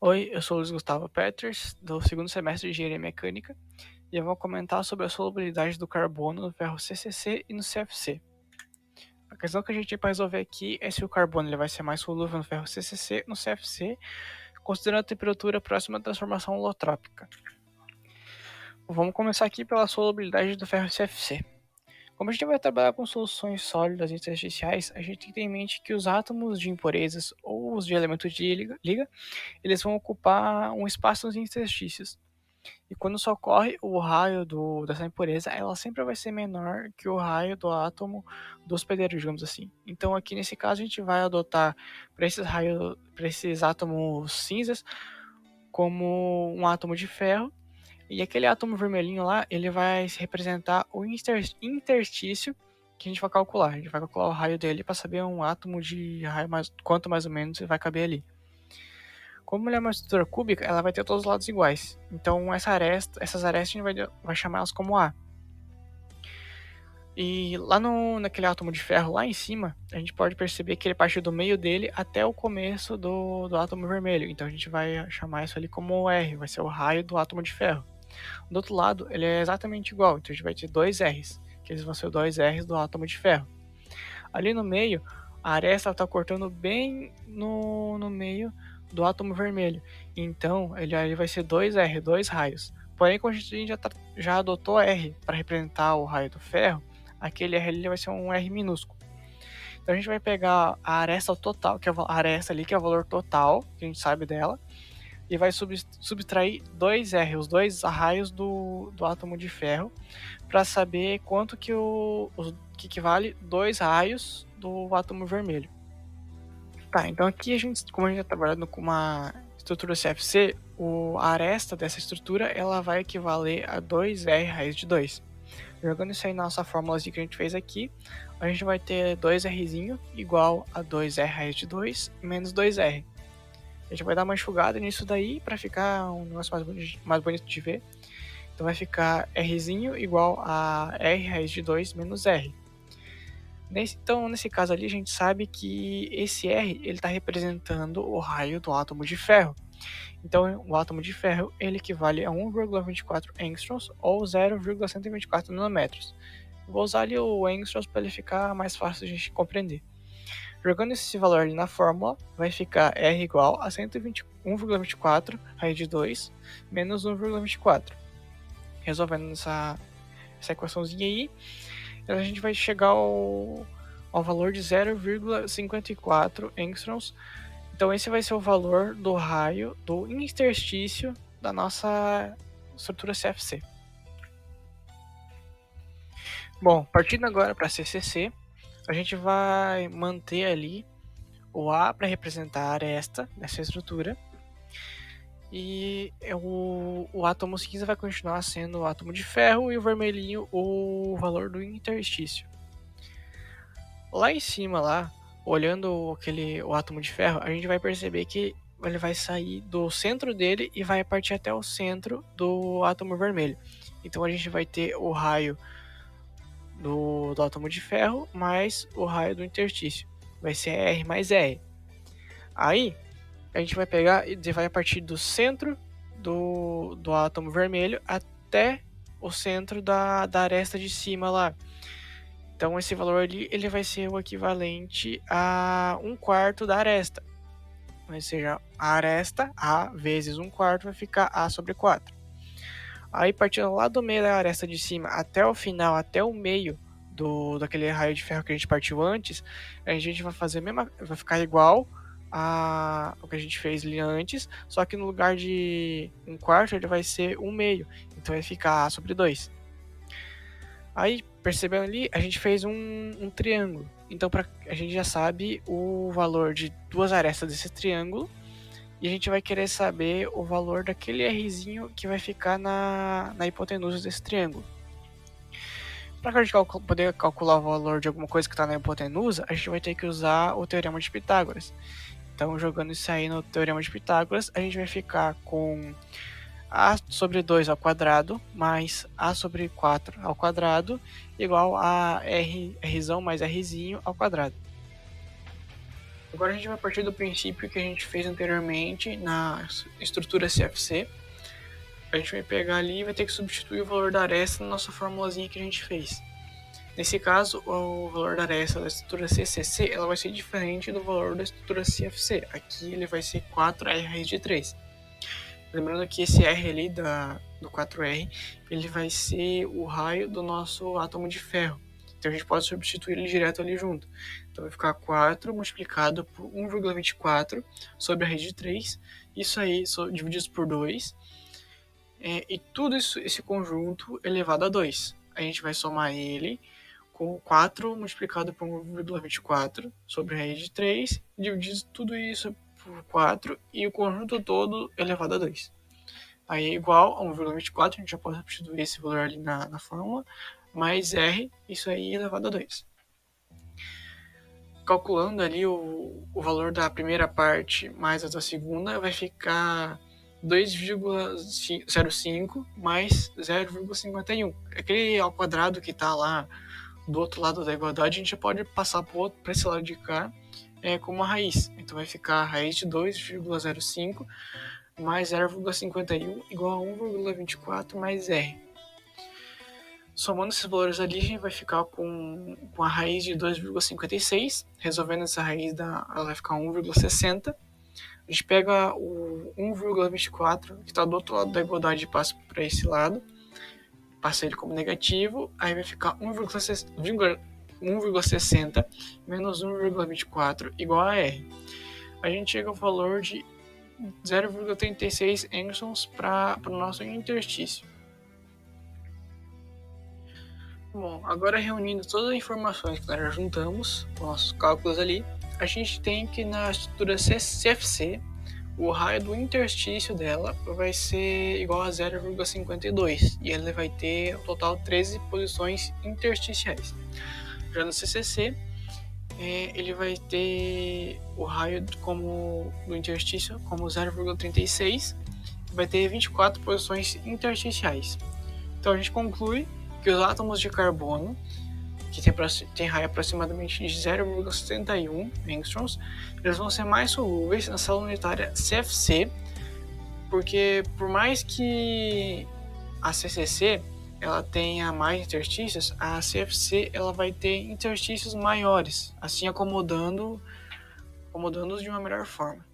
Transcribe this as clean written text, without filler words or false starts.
Oi, eu sou o Luiz Gustavo Peters, do segundo semestre de Engenharia Mecânica, e eu vou comentar sobre a solubilidade do carbono no ferro CCC e no CFC. A questão que a gente tem para resolver aqui é se o carbono ele vai ser mais solúvel no ferro CCC ou no CFC, considerando a temperatura próxima à transformação holotrópica. Vamos começar aqui pela solubilidade do ferro CFC. Como a gente vai trabalhar com soluções sólidas intersticiais, a gente tem que ter em mente que os átomos de impurezas ou os de elementos de liga eles vão ocupar um espaço nos interstícios. E quando isso ocorre, o raio dessa impureza, ela sempre vai ser menor que o raio do átomo do hospedeiro, digamos assim. Então aqui nesse caso a gente vai adotar para esses átomos cinzas como um átomo de ferro, e aquele átomo vermelhinho lá, ele vai representar o interstício que a gente vai calcular. A gente vai calcular o raio dele para saber um átomo de raio quanto mais ou menos vai caber ali. Como ela é uma estrutura cúbica, ela vai ter todos os lados iguais. Então essas arestas a gente vai chamar elas como A. E lá naquele átomo de ferro lá em cima, a gente pode perceber que ele parte do meio dele até o começo do átomo vermelho. Então a gente vai chamar isso ali como R, vai ser o raio do átomo de ferro. Do outro lado, ele é exatamente igual, então a gente vai ter dois R's, que eles vão ser dois R's do átomo de ferro. Ali no meio, a aresta está cortando bem no meio do átomo vermelho. Então, ele vai ser 2R, dois raios. Porém, como a gente já adotou R para representar o raio do ferro, aquele R ali vai ser um R minúsculo. Então, a gente vai pegar a aresta total, que é a aresta ali, que é o valor total, que a gente sabe dela, e vai subtrair 2R, os dois raios do átomo de ferro, para saber quanto que equivale dois raios do átomo vermelho. Tá, então aqui como a gente está trabalhando com uma estrutura CFC, a aresta dessa estrutura ela vai equivaler a 2R raiz de 2. Jogando isso aí na nossa fórmula que a gente fez aqui, a gente vai ter 2R igual a 2R raiz de 2 menos 2R. A gente vai dar uma enxugada nisso daí para ficar um negócio mais bonito de ver. Então vai ficar R igual a R raiz de 2 menos R. Então, nesse caso ali, a gente sabe que esse R ele está representando o raio do átomo de ferro. Então, o átomo de ferro ele equivale a 1,24 angstroms ou 0,124 nanômetros. Vou usar ali o angstroms para ele ficar mais fácil de a gente compreender. Jogando esse valor ali na fórmula, vai ficar R igual a 121,24 raiz de 2 menos 1,24. Resolvendo essa equaçãozinha aí, a gente vai chegar ao valor de 0,54 angstroms. Então esse vai ser o valor do raio do interstício da nossa estrutura CFC. Bom, partindo agora para CCC, a gente vai manter ali o A para representar a aresta dessa estrutura, e o átomo cinza vai continuar sendo o átomo de ferro e o vermelhinho o valor do interstício. Lá em cima, lá, olhando o átomo de ferro, a gente vai perceber que ele vai sair do centro dele e vai partir até o centro do átomo vermelho. Então a gente vai ter o raio do átomo de ferro mais o raio do interstício. Vai ser R mais R. Aí a gente vai pegar e vai partir do centro do átomo vermelho até o centro da aresta de cima lá. Então esse valor ali ele vai ser o equivalente a 1/4 da aresta. Ou seja, a aresta A vezes 1/4 vai ficar A sobre 4. Aí partindo lá do meio da aresta de cima até o final, até o meio daquele raio de ferro que a gente partiu antes, a gente vai fazer vai ficar igual ao que a gente fez ali antes, só que no lugar de 1/4 ele vai ser 1/2, então vai ficar A sobre 2. Aí, percebendo ali, a gente fez um triângulo. Então a gente já sabe o valor de duas arestas desse triângulo, e a gente vai querer saber o valor daquele Rzinho que vai ficar na hipotenusa desse triângulo. Para a gente poder calcular o valor de alguma coisa que está na hipotenusa, a gente vai ter que usar o Teorema de Pitágoras. Então, jogando isso aí no Teorema de Pitágoras, a gente vai ficar com A sobre 2 ao quadrado mais A sobre 4 ao quadrado igual a Rzão mais Rzinho ao quadrado. Agora a gente vai partir do princípio que a gente fez anteriormente na estrutura CFC. A gente vai pegar ali e vai ter que substituir o valor da aresta na nossa formulazinha que a gente fez. Nesse caso, o valor da aresta da estrutura CCC ela vai ser diferente do valor da estrutura CFC. Aqui ele vai ser 4R raiz de 3. Lembrando que esse R ali do 4R, ele vai ser o raio do nosso átomo de ferro. Então a gente pode substituir ele direto ali junto. Então vai ficar 4 multiplicado por 1,24 sobre a raiz de 3. Isso aí dividido por 2. E tudo isso, esse conjunto elevado a 2. A gente vai somar ele com 4 multiplicado por 1,24 sobre a raiz de 3, dividido tudo isso por 4 e o conjunto todo elevado a 2. Aí é igual a 1,24, a gente já pode substituir esse valor ali na fórmula, mais R, isso aí elevado a 2. Calculando ali o valor da primeira parte mais a da segunda, vai ficar 2,05 mais 0,51. Aquele ao quadrado que está lá do outro lado da igualdade, a gente pode passar para esse lado de cá como uma raiz. Então vai ficar a raiz de 2,05 mais 0,51 igual a 1,24 mais R. Somando esses valores ali, a gente vai ficar com a raiz de 2,56. Resolvendo essa raiz, ela vai ficar 1,60. A gente pega o 1,24, que está do outro lado da igualdade, e passa para esse lado. Passa ele como negativo. Aí vai ficar 1,60 menos 1,24 igual a R. A gente chega ao valor de 0,36 angstroms para o nosso interstício. Bom, agora reunindo todas as informações que nós já juntamos, com nossos cálculos ali, a gente tem que na estrutura CFC, o raio do interstício dela vai ser igual a 0,52 e ele vai ter no total 13 posições intersticiais. Já no CCC, ele vai ter o raio do interstício como 0,36 e vai ter 24 posições intersticiais. Então a gente conclui que os átomos de carbono, que tem raio aproximadamente de 0,71 angstroms, eles vão ser mais solúveis na célula unitária CFC, porque por mais que a CCC ela tenha mais interstícios, a CFC ela vai ter interstícios maiores, assim acomodando-os de uma melhor forma.